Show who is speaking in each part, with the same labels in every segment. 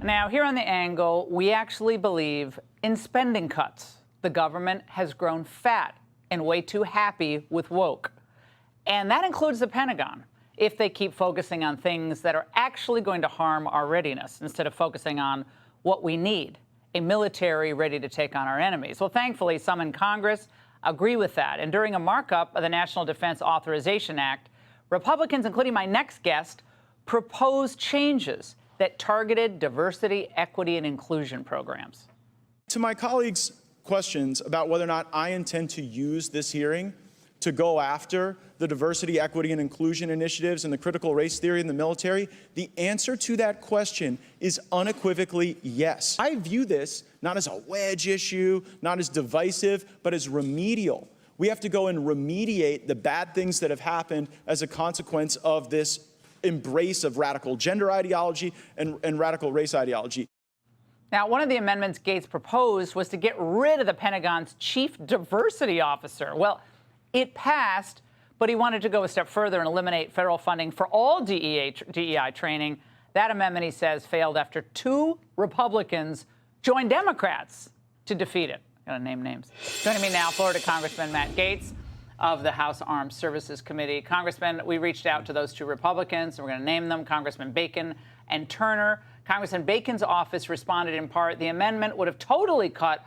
Speaker 1: Now, here on The Angle, we actually believe in spending cuts. The government has grown fat and way too happy with woke. And that includes the Pentagon, if they keep focusing on things that are actually going to harm our readiness instead of focusing on what we need, a military ready to take on our enemies. Well, thankfully, some in Congress agree with that. And during a markup of the National Defense Authorization Act, Republicans, including my next guest, proposed changes that targeted diversity, equity, and inclusion programs.
Speaker 2: To my colleagues' questions about whether or not I intend to use this hearing to go after the diversity, equity, and inclusion initiatives and the critical race theory in the military, the answer to that question is unequivocally yes. I view this not as a wedge issue, not as divisive, but as remedial. We have to go and remediate the bad things that have happened as a consequence of this embrace of radical gender ideology and radical race ideology.
Speaker 1: Now, one of the amendments Gaetz proposed was to get rid of the Pentagon's chief diversity officer. Well, it passed, but he wanted to go a step further and eliminate federal funding for all DEI training. That amendment, he says, failed after 2 Republicans joined Democrats to defeat it. Got to name names. Joining me now, Florida Congressman Matt Gaetz of the House Armed Services Committee. Congressman, we reached out to those 2 Republicans, and we're going to name them, Congressman Bacon and Turner. Congressman Bacon's office responded in part, the amendment would have totally cut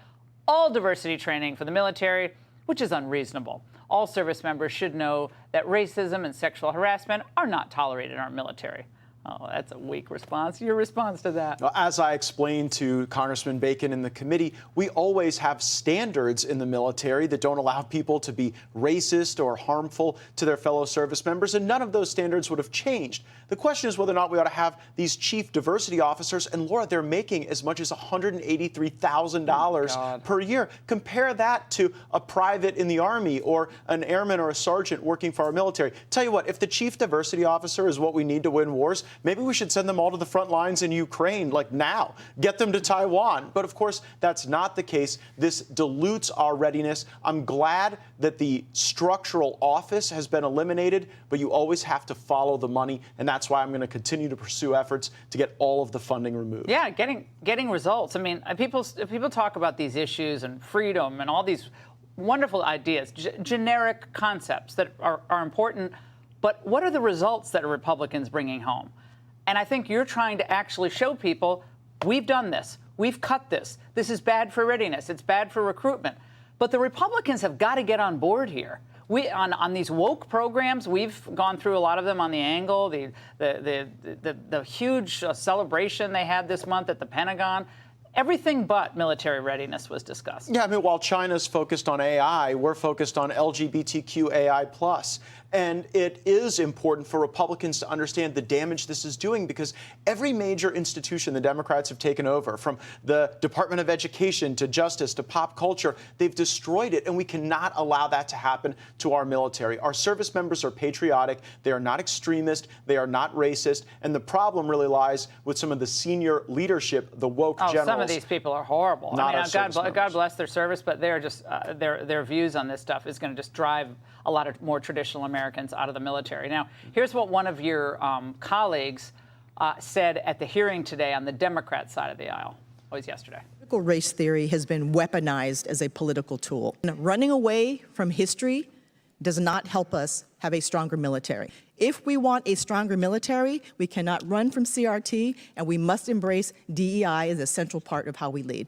Speaker 1: all diversity training for the military, which is unreasonable. All service members should know that racism and sexual harassment are not tolerated in our military. Oh, that's a weak response. Your response to that?
Speaker 3: As I explained to Congressman Bacon in the committee, we always have standards in the military that don't allow people to be racist or harmful to their fellow service members, and none of those standards would have changed. The question is whether or not we ought to have these chief diversity officers, and Laura, they're making as much as $183,000 per year. Compare that to a private in the Army or an airman or a sergeant working for our military. Tell you what, if the chief diversity officer is what we need to win wars, maybe we should send them all to the front lines in Ukraine, like now. Get them to Taiwan. But of course, that's not the case. This dilutes our readiness. I'm glad that the structural office has been eliminated, but you always have to follow the money. And that's why I'm going to continue to pursue efforts to get all of the funding removed.
Speaker 1: Yeah, getting results. I mean, people talk about these issues and freedom and all these wonderful ideas, generic concepts that are important. But what are the results that a Republican's bringing home? And I think you're trying to actually show people, we've done this. We've cut this. This is bad for readiness. It's bad for recruitment. But the Republicans have got to get on board here. On these woke programs, we've gone through a lot of them on The Angle, the huge celebration they had this month at the Pentagon. Everything but military readiness was discussed.
Speaker 3: Yeah, I mean, while China's focused on AI, we're focused on LGBTQ AI+. And it is important for Republicans to understand the damage this is doing, because every major institution the Democrats have taken over, from the Department of Education to Justice to pop culture, they've destroyed it, and we cannot allow that to happen to our military. Our service members are patriotic. They are not extremist. They are not racist. And the problem really lies with some of the senior leadership, the woke generals.
Speaker 1: Some of these people are horrible.
Speaker 3: Not
Speaker 1: I mean, God bless their service, but they're just their views on this stuff is going to just drive a lot of more traditional Americans out of the military. Now, here's what one of your colleagues said at the hearing today on the Democrat side of the aisle. It was yesterday.
Speaker 4: Critical race theory has been weaponized as a political tool. Running away from history does not help us have a stronger military. If we want a stronger military, we cannot run from CRT, and we must embrace DEI as a central part of how we lead.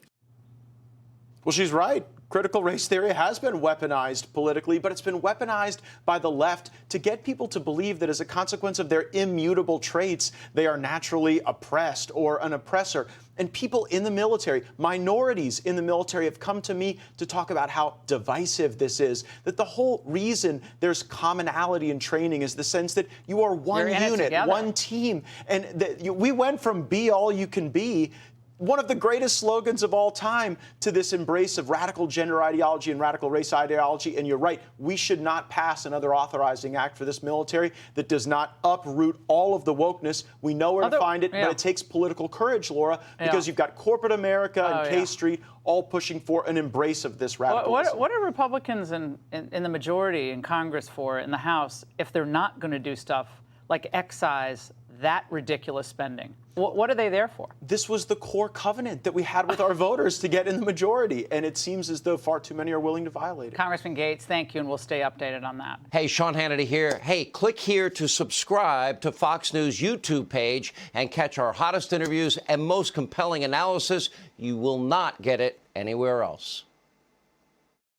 Speaker 3: Well, she's right. Critical race theory has been weaponized politically, but it's been weaponized by the left to get people to believe that as a consequence of their immutable traits, they are naturally oppressed or an oppressor. And people in the military, minorities in the military, have come to me to talk about how divisive this is, that the whole reason there's commonality in training is the sense that you are one unit, one team. And that we went from be all you can be, one of the greatest slogans of all time, to this embrace of radical gender ideology and radical race ideology. And you're right, we should not pass another authorizing act for this military that does not uproot all of the wokeness. We know where to find it, but it takes political courage, Laura, because you've got corporate America and K Street all pushing for an embrace of this radicalism.
Speaker 1: What are Republicans in the majority in Congress for, in the House, if they're not going to do stuff like excise that ridiculous spending What are they there for?
Speaker 3: This was the core covenant that we had with our voters to get in the majority, and it seems as though far too many are willing to violate it.
Speaker 1: Congressman Gaetz, thank you, and we'll stay updated on that.
Speaker 5: Hey, Sean Hannity here. Hey, click here to subscribe to Fox News YouTube page and catch our hottest interviews and most compelling analysis. You will not get it anywhere else.